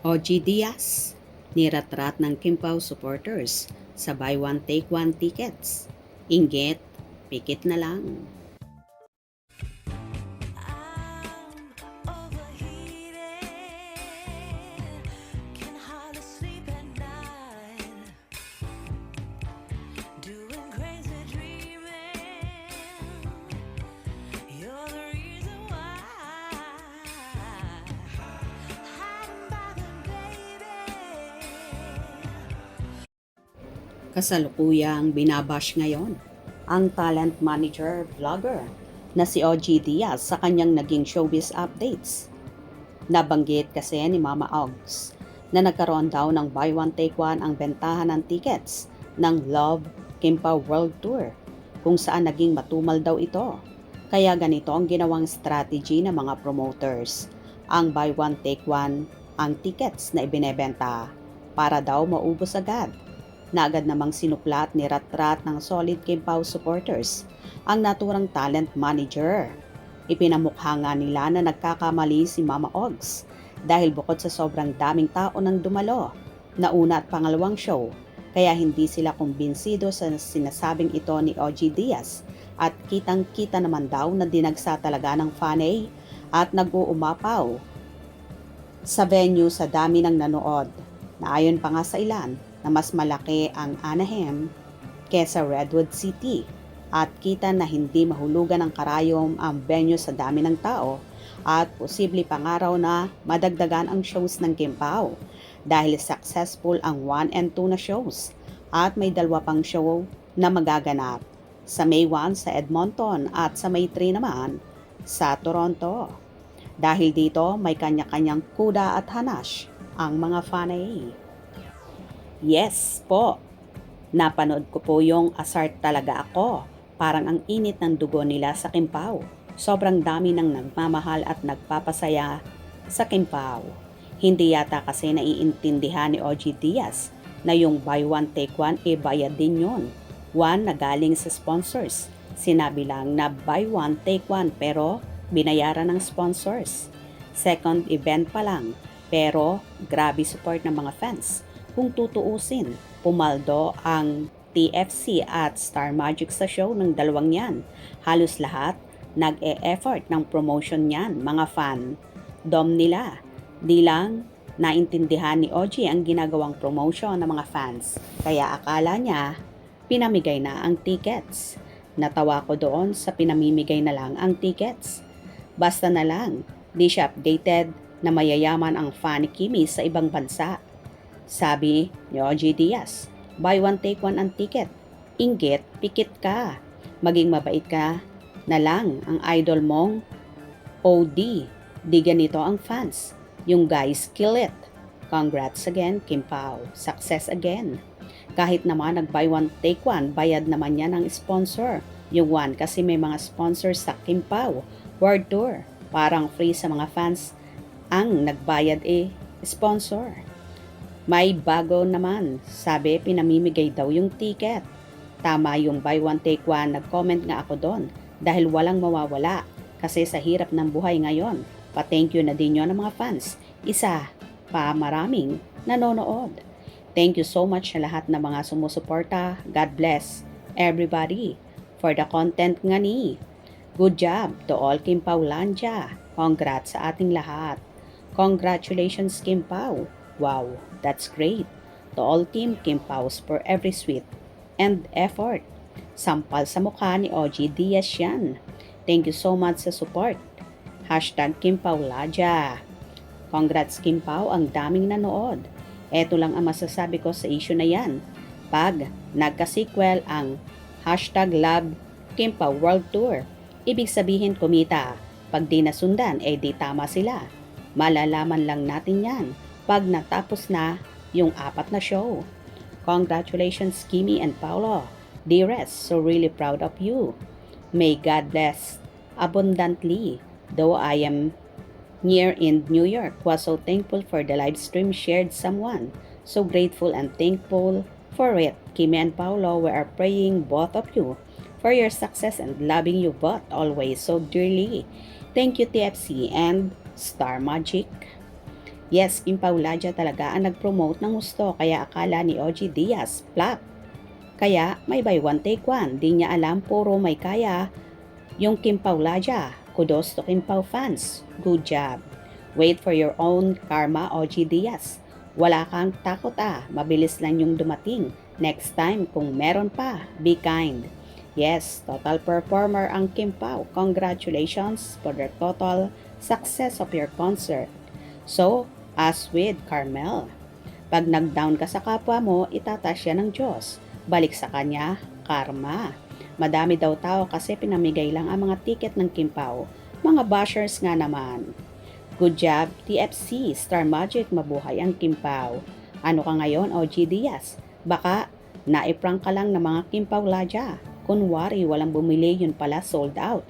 OG Diaz, niratrat ng Kimpaw supporters sa buy one take one tickets. Inggit, pikit na lang. Kasalukuyang binabash ngayon ang talent manager vlogger na si OG Diaz sa kanyang naging showbiz updates. Nabanggit kasi ni Mama Ogs na nagkaroon daw ng buy one take one ang bentahan ng tickets ng Love Kimpaw World Tour kung saan naging matumal daw ito. Kaya ganito ang ginawang strategy ng mga promoters. Ang buy one take one ang tickets na ibinebenta para daw maubos agad na agad namang sinuplat ni Ratrat ng Solid Kimpaw supporters ang naturang talent manager. Ipinamukha nga nila na nagkakamali si Mama Ogs dahil bukod sa sobrang daming tao nang dumalo na una at pangalawang show, kaya hindi sila kumbinsido sa sinasabing ito ni OG Diaz at kitang-kita naman daw na dinagsa talaga ng fanay at nag-uumapaw sa venue sa dami ng nanood na ayon pa nga sa ilan na mas malaki ang Anaheim kesa Redwood City at kita na hindi mahulugan ng karayom ang venue sa dami ng tao at posible pang araw na madagdagan ang shows ng Kimpaw dahil successful ang 1 and 2 na shows at may dalawa pang show na magaganap sa May 1 sa Edmonton at sa May 3 naman sa Toronto. Dahil dito may kanya-kanyang kuda at hanash ang mga fanay. Yes po, napanood ko po yung Asar Talaga Ako. Parang ang init ng dugo nila sa Kimpaw. Sobrang dami ng nagmamahal at nagpapasaya sa Kimpaw. Hindi yata kasi naiintindihan ni OG Diaz na yung buy one take one bayad din yun. One na galing sa sponsors. Sinabi lang na buy one take one pero binayaran ng sponsors. Second event pa lang pero grabe support ng mga fans. Kung tutuusin, pumaldo ang TFC at Star Magic sa show ng dalawang yan. Halos lahat nag-e-effort ng promotion yan, mga fan. Dom nila. Di lang naintindihan ni OG ang ginagawang promotion ng mga fans. Kaya akala niya, pinamigay na ang tickets. Natawa ko doon sa pinamimigay na lang ang tickets. Basta na lang, di siya updated na mayayaman ang fan ni Kimi sa ibang bansa. Sabi ni OG Diaz, buy one take one ang ticket. Inggit, pikit ka. Maging mabait ka na lang ang idol mong OD. Di ganito ang fans. Yung guys kill it. Congrats again, Kimpaw. Success again. Kahit naman nag-buy one take one, bayad naman yan ng sponsor. Yung one kasi may mga sponsors sa Kimpaw World Tour. Parang free sa mga fans ang nagbayad sponsor. May bago naman, sabi pinamimigay daw yung ticket. Tama yung buy one take one, nag-comment nga ako doon dahil walang mawawala kasi sa hirap ng buhay ngayon. Pa-thank you na din yun ng mga fans. Isa pa maraming nanonood. Thank you so much sa lahat ng mga sumusuporta. God bless everybody for the content nga ni. Good job to all Kimpawlandia. Congrats sa ating lahat. Congratulations Kimpaw. Wow, that's great. To all Team Kimpaws for every sweat and effort. Sampal sa mukha ni OG Diaz yan. Thank you so much sa support. Hashtag Kimpawladya. Congrats Kimpaw, ang daming nanood. Eto lang ang masasabi ko sa issue na yan. Pag nagka-sequel ang hashtag Love Kimpaw World Tour, ibig sabihin kumita. Pag di nasundan, di tama sila. Malalaman lang natin yan pag natapos na yung 4 na show. Congratulations Kimi and Paolo. Dearest, so really proud of you. May God bless abundantly. Though I am near in New York, was so thankful for the live stream shared someone. So grateful and thankful for it. Kimi and Paolo, we are praying both of you for your success and loving you both always so dearly. Thank you TFC and Star Magic. Yes, Kim Pauladia talaga ang nag-promote ng gusto kaya akala ni OG Diaz flop. Kaya may buy one take one, di niya alam puro may kaya yung Kim Pauladia. Kudos to Kim Pao fans. Good job. Wait for your own karma, OG Diaz. Wala kang takot mabilis lang yung dumating. Next time, kung meron pa, be kind. Yes, total performer ang Kim Pao. Congratulations for the total success of your concert. So, as with Carmel, pag nag-down ka sa kapwa mo, itataas siya ng Diyos. Balik sa kanya, karma. Madami daw tao kasi pinamigay lang ang mga ticket ng Kim Pao. Mga bashers nga naman. Good job, TFC, Star Magic, mabuhay ang Kim Pao. Ano ka ngayon, OG Diaz? Baka naiprank ka lang ng mga Kim Pauladia. Kunwari, walang bumili, yun pala sold out.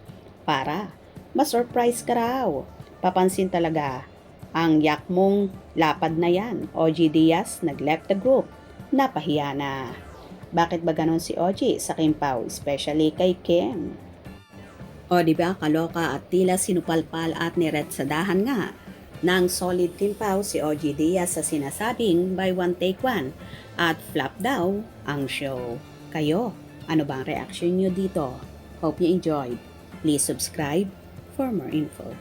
Para, ma-surprise ka raw. Papansin talaga, ang yak mong lapad na yan. OG Diaz, nag-left the group. Napahiya na. Bakit ba ganon si OG sa Kim Pao, especially kay Kim? O diba, kaloka at tila sinupalpal at niretsadahan nga ng solid Kim Pao si OG Diaz sa sinasabing buy one take one at flop daw ang show. Kayo, ano ba ang reaction nyo dito? Hope you enjoyed. Please subscribe for more info.